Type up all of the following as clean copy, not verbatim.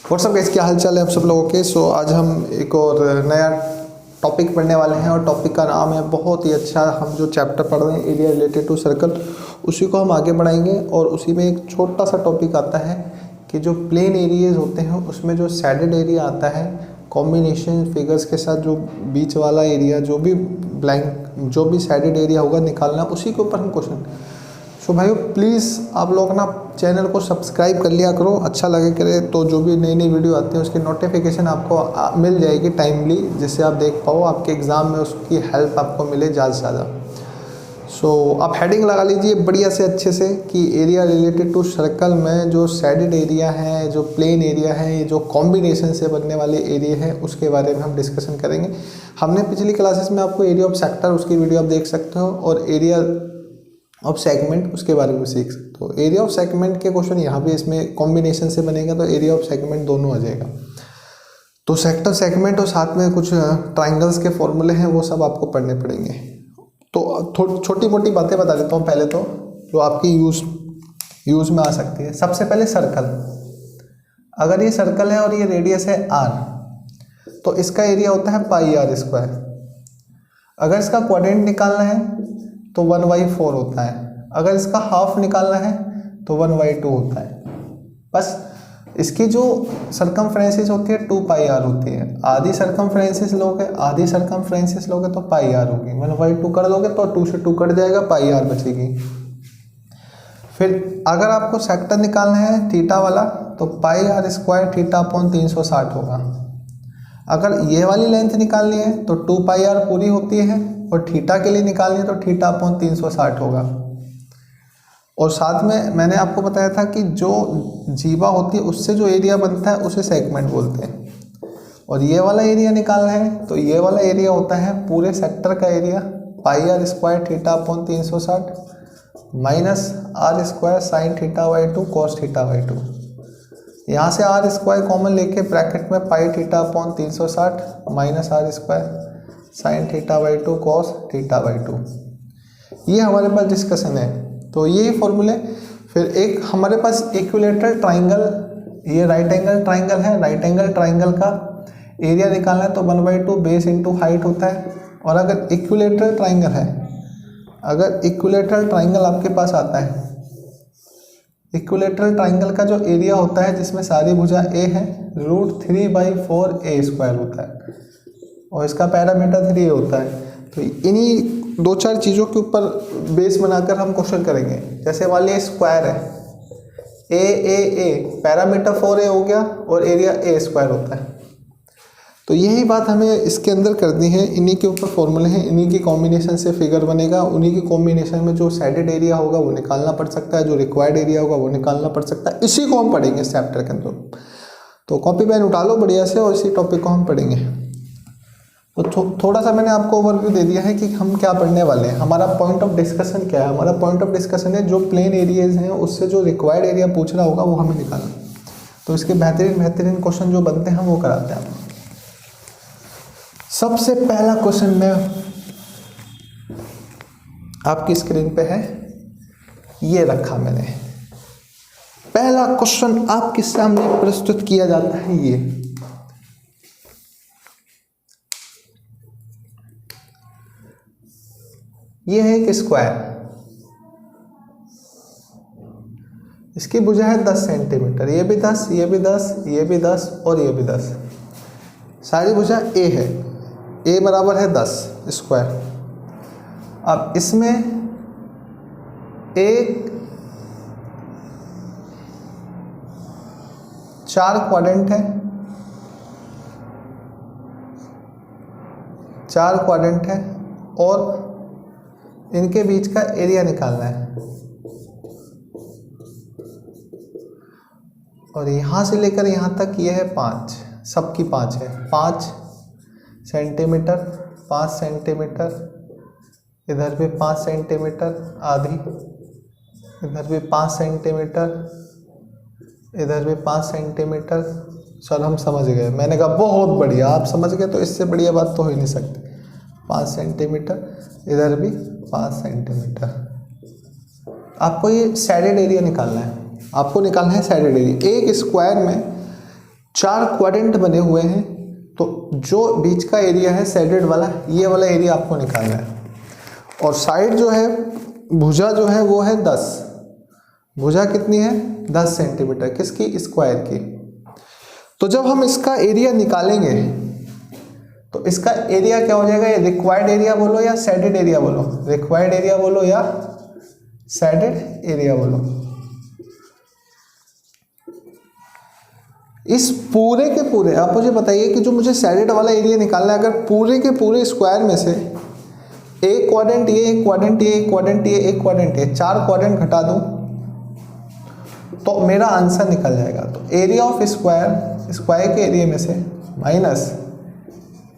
WhatsApp guys, क्या हाल चाल है आप सब लोगों के। सो आज हम एक और नया टॉपिक पढ़ने वाले हैं और टॉपिक का नाम है बहुत ही अच्छा। हम जो चैप्टर पढ़ रहे हैं एरिया रिलेटेड टू सर्कल, उसी को हम आगे बढ़ाएंगे। और उसी में एक छोटा सा टॉपिक आता है कि जो प्लेन एरियाज होते हैं उसमें जो सैडेड एरिया आता है कॉम्बिनेशन फिगर्स के साथ, जो बीच वाला एरिया, जो भी ब्लैंक, जो भी सैडेड एरिया होगा निकालना, उसी के ऊपर हम क्वेश्चन। सो भाइयों प्लीज़ आप लोग ना चैनल को सब्सक्राइब कर लिया करो, अच्छा लगे करे तो जो भी नई नई वीडियो आती है उसकी नोटिफिकेशन आपको मिल जाएगी टाइमली, जिससे आप देख पाओ, आपके एग्ज़ाम में उसकी हेल्प आपको मिले ज़्यादा से ज़्यादा। सो आप हेडिंग लगा लीजिए बढ़िया से अच्छे से कि एरिया रिलेटेड टू सर्कल में जो सैडेड एरिया है, जो प्लेन एरिया है, ये जो कॉम्बिनेशन से बनने वाले एरिया है उसके बारे में हम डिस्कशन करेंगे। हमने पिछली क्लासेस में आपको एरिया ऑफ सेक्टर, उसकी वीडियो आप देख सकते हो, और एरिया ऑफ सेगमेंट उसके बारे में सीख सकते हो। एरिया ऑफ सेगमेंट के क्वेश्चन यहाँ पे इसमें कॉम्बिनेशन से बनेगा तो एरिया ऑफ सेगमेंट दोनों आ जाएगा। तो सेक्टर, सेगमेंट और साथ में कुछ ट्राइंगल्स के फॉर्मूले हैं, वो सब आपको पढ़ने पड़ेंगे। तो छोटी मोटी बातें बता देता हूँ पहले, तो जो आपकी यूज़ में आ सकती है। सबसे पहले सर्कल, अगर ये सर्कल है और ये रेडियस है r, तो इसका एरिया होता है पाई r स्क्वायर। अगर इसका क्वाड्रेंट निकालना है तो 1/4 होता है। अगर इसका हाफ निकालना है तो 1/2 होता है। बस इसकी जो सरकमफ्रेंसेस होती है 2πr होती है। आधी सरकमफ्रेंसेस लोगे, आधी सरकमफ्रेंसेस लोगे तो πr होगी। 1/2 कर दोगे तो 2 से 2 कट जाएगा, πr बचेगी। फिर अगर आपको सेक्टर निकालना है थीटा वाला तो πr स्क्वायर थीटा अपॉन 360 होगा। अगर ये वाली लेंथ निकालनी है तो 2πr पूरी होती है, और थीटा के लिए निकालनी है तो थीटा अपॉन 360 होगा। और साथ में मैंने आपको बताया था कि जो जीवा होती है उससे जो एरिया बनता है उसे सेगमेंट बोलते हैं। और ये वाला एरिया निकालना है तो ये वाला एरिया होता है पूरे सेक्टर का area, πr square theta upon 360 minus r square sine theta by 2 cos theta by 2। यहाँ से r स्क्वायर कॉमन लेके ब्रैकेट में pi theta upon 360 minus r square sine theta by 2 cos theta by 2। ये हमारे पास discussion है। तो ये फॉर्मूले। फिर एक हमारे पास इक्विलेटरल ट्राइंगल, ये राइट एंगल ट्राइंगल है। राइट एंगल ट्राइंगल का एरिया निकालना है तो 1/2 बेस इंटू हाइट होता है। और अगर इक्विलेटरल ट्राइंगल है, अगर इक्विलेटरल ट्राइंगल आपके पास आता है, इक्विलेटरल ट्राइंगल का जो एरिया होता है जिसमें सारी भुजा a है, √3/4 a स्क्वायर होता है, और इसका पैरामीटर 3 होता है। तो इन्हीं दो चार चीज़ों के ऊपर बेस बनाकर हम क्वेश्चन करेंगे। जैसे मान लिया स्क्वायर है, a पैरामीटर 4a हो गया और एरिया a स्क्वायर होता है। तो यही बात हमें इसके अंदर करनी है। इन्हीं के ऊपर फॉर्मूले हैं, इन्हीं की कॉम्बिनेशन से फिगर बनेगा। उन्हीं की कॉम्बिनेशन में जो सैडेड एरिया होगा वो निकालना पड़ सकता है, जो रिक्वायर्ड एरिया होगा वो निकालना पड़ सकता है। इसी को हम पढ़ेंगे इस चैप्टर के अंदर। तो कॉपी पेन उठा लो बढ़िया से और इसी टॉपिक को हम पढ़ेंगे। तो थोड़ा सा मैंने आपको ओवरव्यू दे दिया है कि हम क्या पढ़ने वाले हैं। हमारा पॉइंट ऑफ डिस्कशन क्या है। हमारा पॉइंट ऑफ डिस्कशन है जो प्लेन एरियाज हैं उससे जो रिक्वायर्ड एरिया पूछ रहा होगा वो हमें निकालना। तो इसके बेहतरीन क्वेश्चन जो बनते हैं वो कराते हैं। सबसे पहला क्वेश्चन में आपकी स्क्रीन पे है, ये रखा मैंने। पहला क्वेश्चन आपके सामने प्रस्तुत किया जाता है। ये है एक स्क्वायर, इसकी भुजा है 10 सेंटीमीटर। ये भी 10, ये भी 10, ये भी 10 और ये भी 10। सारी भुजा a है, a बराबर है 10 स्क्वायर। अब इसमें एक 4 क्वाड्रेंट है, 4 क्वाड्रेंट है, और इनके बीच का एरिया निकालना है। और यहाँ से लेकर यहाँ तक ये है 5, सबकी 5 है। 5 सेंटीमीटर, 5 सेंटीमीटर, इधर भी 5 सेंटीमीटर आधी, इधर भी 5 सेंटीमीटर, इधर भी 5 सेंटीमीटर। सर हम समझ गए। मैंने कहा बहुत बढ़िया, आप समझ गए तो इससे बढ़िया बात तो हो ही नहीं सकती। 5 सेंटीमीटर, इधर भी 5 सेंटीमीटर। आपको ये सैडेड एरिया निकालना है, आपको निकालना है सैडेड एरिया। एक स्क्वायर में 4 क्वाड्रेंट बने हुए हैं, तो जो बीच का एरिया है शेडेड वाला, ये वाला एरिया आपको निकालना है। और साइड जो है, भुजा जो है वो है 10। भुजा कितनी है? 10 सेंटीमीटर। किसकी? स्क्वायर की। तो जब हम इसका एरिया निकालेंगे तो इसका एरिया क्या हो जाएगा? ये रिक्वायर्ड एरिया बोलो या शेडेड एरिया बोलो, रिक्वायर्ड एरिया बोलो या शेडेड एरिया बोलो। इस पूरे के पूरे, आप मुझे बताइए कि जो मुझे शेडेड वाला एरिया निकालना है, अगर पूरे के पूरे स्क्वायर में से एक क्वाड्रेंट ये, एक क्वाड्रेंट ये, एक क्वाड्रेंट ये, एक क्वाड्रेंट ये, 4 क्वाड्रेंट घटा दूं तो मेरा आंसर निकल जाएगा। तो एरिया ऑफ स्क्वायर, स्क्वायर के एरिया में से minus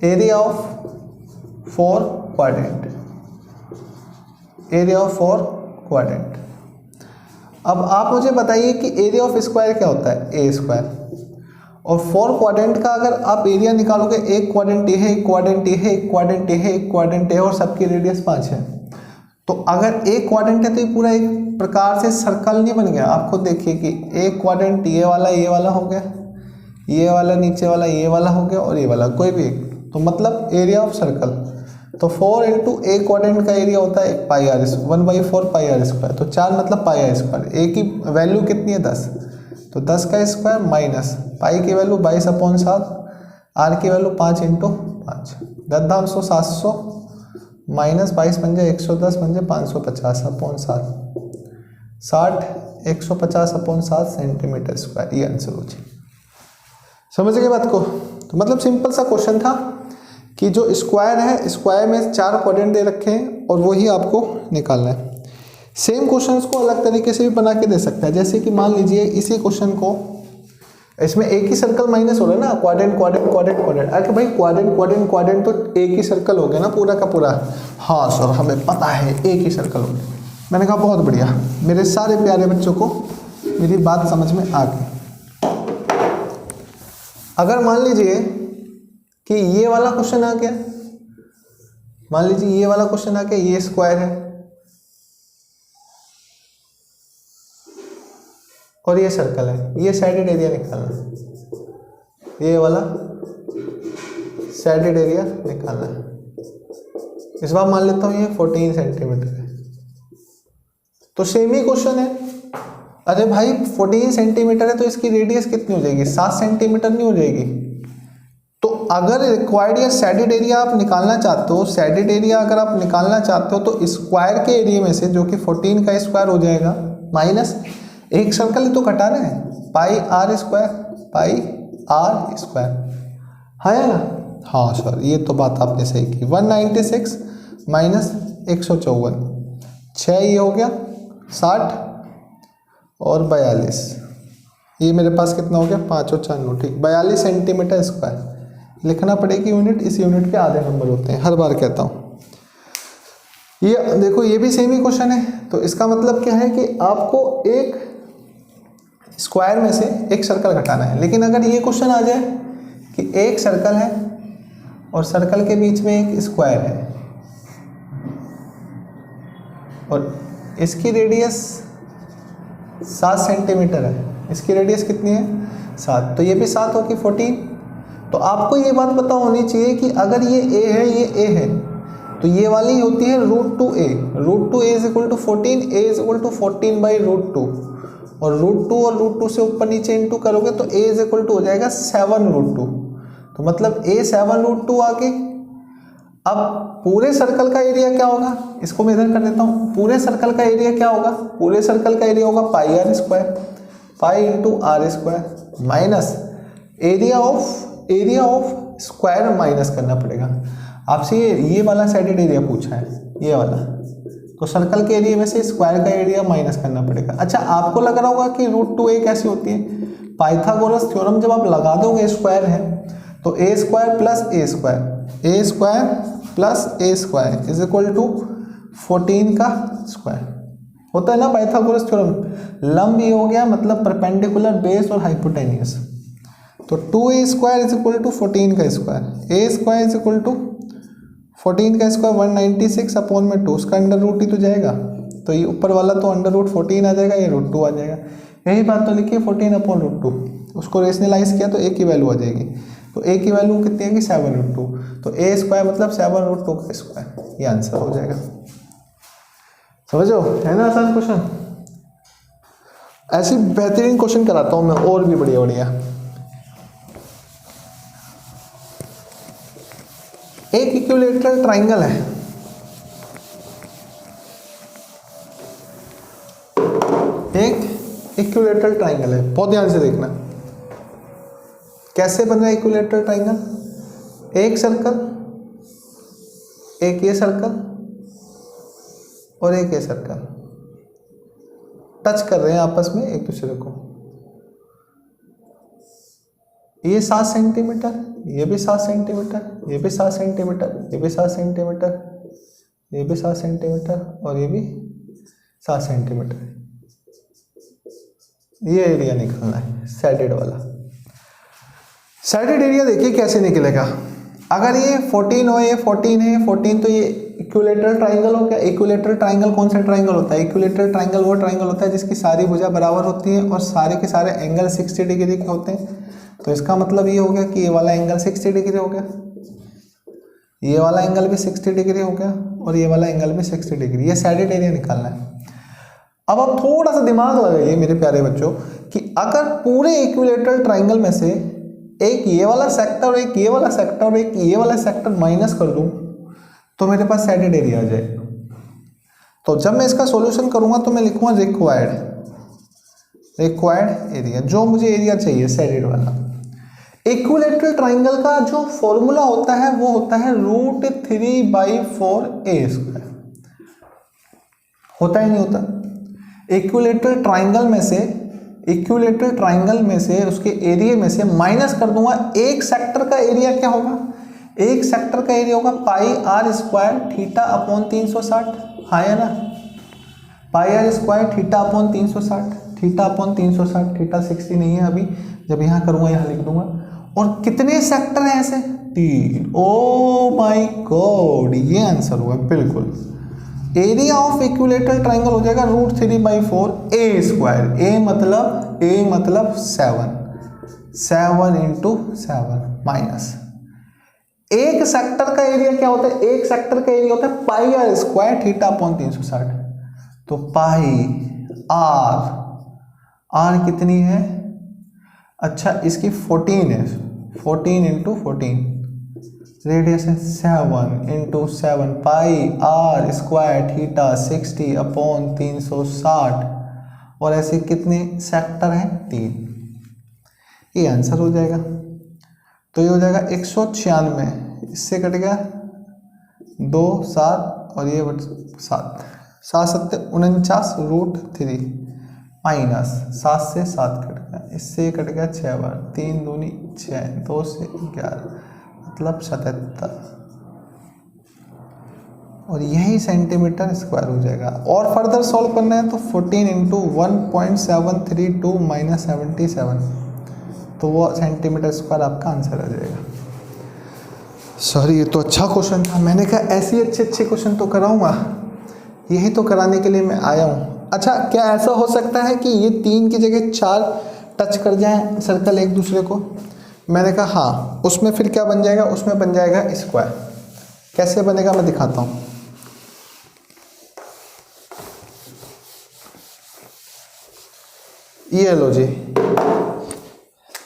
area of 4 quadrant, area of 4 quadrant. अब आप मुझे बताइए कि एरिया ऑफ स्क्वायर क्या होता है? ए स्क्वायर। और 4 क्वाड्रेंट का अगर आप एरिया निकालोगे, एक क्वाड्रेंट ये है, एक क्वाड्रेंट ये है, एक क्वाड्रेंट ये है, एक क्वाड्रेंट ये है, और सबकी रेडियस 5 है। तो अगर एक क्वाड्रेंट है तो ये पूरा एक प्रकार से सर्कल नहीं बन गया? आप खुद देखिए कि एक क्वाड्रेंट ये वाला हो गया, ये वाला नीचे वाला ये वाला हो गया, और ये वाला कोई भी एक, तो मतलब एरिया ऑफ सर्कल। तो 4 इंटू एक क्वाड्रेंट का एरिया होता है pi are, 1/4 pi are square. तो 4 मतलब पाई आर स्क्वायर। ए की वैल्यू कितनी है? 10। तो 10 का स्क्वायर माइनस पाई की वैल्यू 22/7, आर की वैल्यू 5 इंटू 5, 10 700 माइनस 22 पंजे 110 पंजे 550/7, 60 150/7 सेंटीमीटर स्क्वायर। ये आंसर हो जाए। समझ गए बात को? तो मतलब सिंपल सा क्वेश्चन था कि जो स्क्वायर है, स्क्वायर में 4 क्वाड्रेंट दे रखे हैं और वही आपको निकालना है। सेम क्वेश्चंस को अलग तरीके से भी बना के दे सकता है। जैसे कि मान लीजिए इसी क्वेश्चन को, इसमें एक ही सर्कल माइनस हो रहा है ना, क्वाड्रेंट क्वाड्रेंट क्वाड्रेंट क्वाड्रेंट। अरे भाई क्वाड्रेंट क्वाड्रेंट क्वाड्रेंट तो एक ही सर्कल हो गया ना पूरा का पूरा? हाँ सर हमें पता है एक ही सर्कल हो गया। मैंने कहा बहुत बढ़िया, मेरे सारे प्यारे बच्चों को मेरी बात समझ में आ गई। अगर मान लीजिए कि ये वाला क्वेश्चन आ गया, मान लीजिए ये वाला क्वेश्चन आ गया, ये स्क्वायर है और ये सर्कल है, ये साइडेड एरिया निकालना, ये वाला साइडेड एरिया निकालना है। इस बार मान लेता हूँ ये 14 सेंटीमीटर है। तो सेम ही क्वेश्चन है। अरे भाई 14 सेंटीमीटर है तो इसकी रेडियस कितनी हो जाएगी? 7 सेंटीमीटर नहीं हो जाएगी? तो अगर रिक्वायर्ड या शेडेड एरिया आप निकालना चाहते हो, शेडेड एरिया अगर आप निकालना चाहते हो तो स्क्वायर के एरिया में से, जो कि 14 का स्क्वायर हो जाएगा, माइनस एक सर्कल तो घटाना है, pi are square, pi are square है ना? हाँ सर ये तो बात आपने सही की। 196 माइनस 154, 6 ये हो गया 60 और 42, ये मेरे पास कितना हो गया? 5 और 4 9, ठीक, 42 सेंटीमीटर स्क्वायर। लिखना पड़ेगी यूनिट, इस यूनिट के आधे नंबर होते हैं, हर बार कहता हूँ। ये देखो ये भी सेम ही क्वेश्चन है। तो इसका मतलब क्या है कि आपको एक स्क्वायर में से एक सर्कल घटाना है। लेकिन अगर ये क्वेश्चन आ जाए कि एक सर्कल है और सर्कल के बीच में एक स्क्वायर है और इसकी रेडियस 7 सेंटीमीटर है, इसकी रेडियस कितनी है? 7, तो ये भी 7 होगी 14। तो आपको ये बात पता होनी चाहिए कि अगर ये a है, ये a है, तो ये वाली होती है √2a। √2a is equal to 14, a is equal to 14/√2, और √2 और √2 से ऊपर नीचे इंटू करोगे तो a इज इक्वल टू हो जाएगा 7√2। तो मतलब a 7√2 आ गई। अब पूरे सर्कल का एरिया क्या होगा? इसको मैं इधर कर देता हूँ। पूरे सर्कल का एरिया क्या होगा? पूरे सर्कल का एरिया होगा pi are square, pi into R square, minus area of square minus करना पड़ेगा। आपसे ये वाला साइडेड एरिया पूछा है, ये वाला, तो सर्कल के एरिया में से स्क्वायर का एरिया माइनस करना पड़ेगा। अच्छा आपको लग रहा होगा कि √2a कैसी होती है? पाइथागोरस थ्योरम जब आप लगा दोगे, स्क्वायर है तो a square plus a square, a square plus a square is equal to 14 का स्क्वायर होता है ना पाइथागोरस थ्योरम। लंब ये हो गया, मतलब परपेंडिकुलर, बेस और हाइपोटेनियस। तो 2a square is equal to 14 का square, a square is equal to 14 का स्क्वायर 196/2, उसका अंडर रूट ही तो जाएगा, तो ये ऊपर वाला तो अंडर रूट 14 आ जाएगा, ये √2 आ जाएगा। यही बात तो लिखिए 14/√2। उसको रेशनलाइज किया तो ए की वैल्यू आ जाएगी। तो ए की वैल्यू कितनी है कि 7√2, तो ए स्क्वायर मतलब 7√2 का स्क्वायर, ये आंसर हो जाएगा। समझो, है ना आसान क्वेश्चन। ऐसी बेहतरीन क्वेश्चन कराता हूं मैं और भी बढ़िया बढ़िया। एक इक्विलैटरल ट्राइंगल है, एक इक्विलैटरल ट्राइंगल है, बहुत ध्यान से देखना कैसे बन रहा है इक्विलैटरल ट्राइंगल। एक सर्कल, एक ये सर्कल और एक ये सर्कल टच कर रहे हैं आपस में एक दूसरे को। ये 7 सेंटीमीटर, ये भी 7 सेंटीमीटर, ये भी 7 सेंटीमीटर, ये भी 7 सेंटीमीटर, ये भी 7 सेंटीमीटर और ये भी 7 सेंटीमीटर। ये एरिया निकालना है सैडेड वाला। सैडेड एरिया देखिए कैसे निकलेगा। अगर ये 14 हो, ये 14 है, 14 तो ये इक्विलैटरल ट्राइंगल हो गया। इक्विलैटरल ट्राइंगल कौन सा ट्राइंगल होता है? इक्विलैटरल ट्राइंगल वो ट्राइंगल होता है जिसकी सारी भुजा बराबर होती है और सारे के सारे एंगल 60 डिग्री के होते हैं। तो इसका मतलब ये हो गया कि ये वाला एंगल 60 डिग्री हो गया, ये वाला एंगल भी 60 डिग्री हो गया और ये वाला एंगल भी 60 डिग्री। ये सैडेड एरिया निकालना है। अब आप थोड़ा सा दिमाग लगाइए मेरे प्यारे बच्चों कि अगर पूरे इक्विलैटरल ट्राइंगल में से एक ये वाला सेक्टर और एक ये वाला सेक्टर और एक ये वाला सेक्टर माइनस कर दूं तो मेरे पास सैडेड एरिया आ जाएगा। तो जब मैं इसका सॉल्यूशन करूंगा तो मैं लिखूंगा रिक्वायर्ड एरिया, जो मुझे एरिया चाहिए सैडेड वाला। इक्विलैटरल ट्राइंगल का जो फॉर्मूला होता है वो होता है √3/4a²। होता ही नहीं होता। इक्विलैटरल ट्राइंगल में से उसके एरिया में से माइनस कर दूंगा। एक सेक्टर का एरिया क्या होगा? एक सेक्टर का एरिया होगा πr² θ/360। हाँ है ना, πr² θ/360, θ/360, θ 60 नहीं है अभी, जब यहाँ करूँगा यहाँ लिख दूंगा। और कितने सेक्टर हैं ऐसे? 3। ओ माय गॉड, ये आंसर हुआ बिल्कुल। एरिया ऑफ इक्विलैटरल ट्राइंगल हो जाएगा √3/4a²। ए मतलब 7 × 7 माइनस। एक सेक्टर का एरिया क्या होता है? एक सेक्टर का एरिया होता है πr² θ/360। तो r कितनी है? अच्छा, इसकी 14 है, 14 × 14, रेडियस है 7 × 7 πr² θ 60/360 और ऐसे कितने सेक्टर हैं? 3। ये आंसर हो जाएगा। तो ये हो जाएगा 196, इससे कट गया 2 7 और ये 7, 7 7 49√3 माइनस 7 से 7 कट गया, इससे कट गया 6 बार, 3 दूनी 6, 2 से 11 मतलब 77 और यही सेंटीमीटर स्क्वायर हो जाएगा। और फर्दर सॉल्व करना है तो 14 × 1.732 - 77 तो वो सेंटीमीटर स्क्वायर आपका आंसर आ जाएगा। सॉरी, ये तो अच्छा क्वेश्चन था। मैंने कहा ऐसे अच्छे क्वेश्चन तो कराऊंगा, यही तो कराने के लिए मैं आया हूँ। अच्छा, क्या ऐसा हो सकता है कि ये 3 की जगह 4 टच कर जाए सर्कल एक दूसरे को? मैंने कहा हाँ। उसमें फिर क्या बन जाएगा? उसमें बन जाएगा स्क्वायर। कैसे बनेगा मैं दिखाता हूँ। ये लो जी,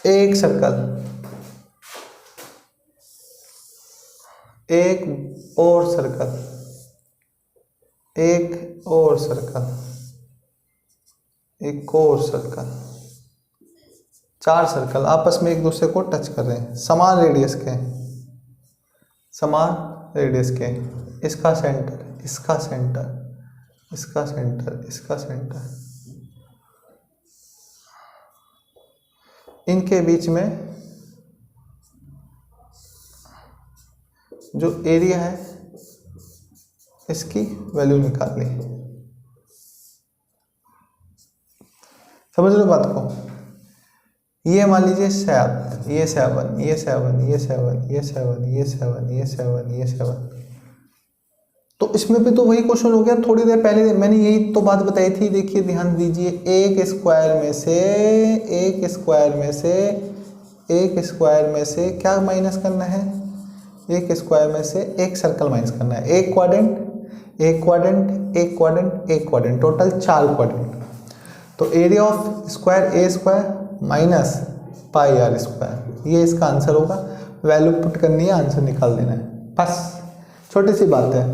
एक सर्कल, एक और सर्कल, एक और सर्कल, एक और सर्कल, 4 सर्कल आपस में एक दूसरे को टच कर रहे हैं, समान रेडियस के, इसका सेंटर, इसका सेंटर, इसका सेंटर, इसका सेंटर, इनके बीच में जो एरिया है इसकी वैल्यू निकाल ली। समझ लो बात को। ये मान लीजिए 7, ये 7, ये 7, ये 7, ये 7, ये 7, ये 7, ये 7, तो इसमें भी तो वही क्वेश्चन हो गया, थोड़ी देर पहले मैंने यही तो बात बताई थी। देखिए ध्यान दीजिए, एक स्क्वायर में से क्या माइनस करना है, एक स्क्वायर में से एक सर्कल माइनस करना है, एक क्वाड्रेंट, टोटल 4 क्वाड्रेंट। तो area of square a square minus pi are square, ये इसका आंसर होगा। वैल्यू पुट करनी है, आंसर निकाल देना है, बस छोटी सी बात है।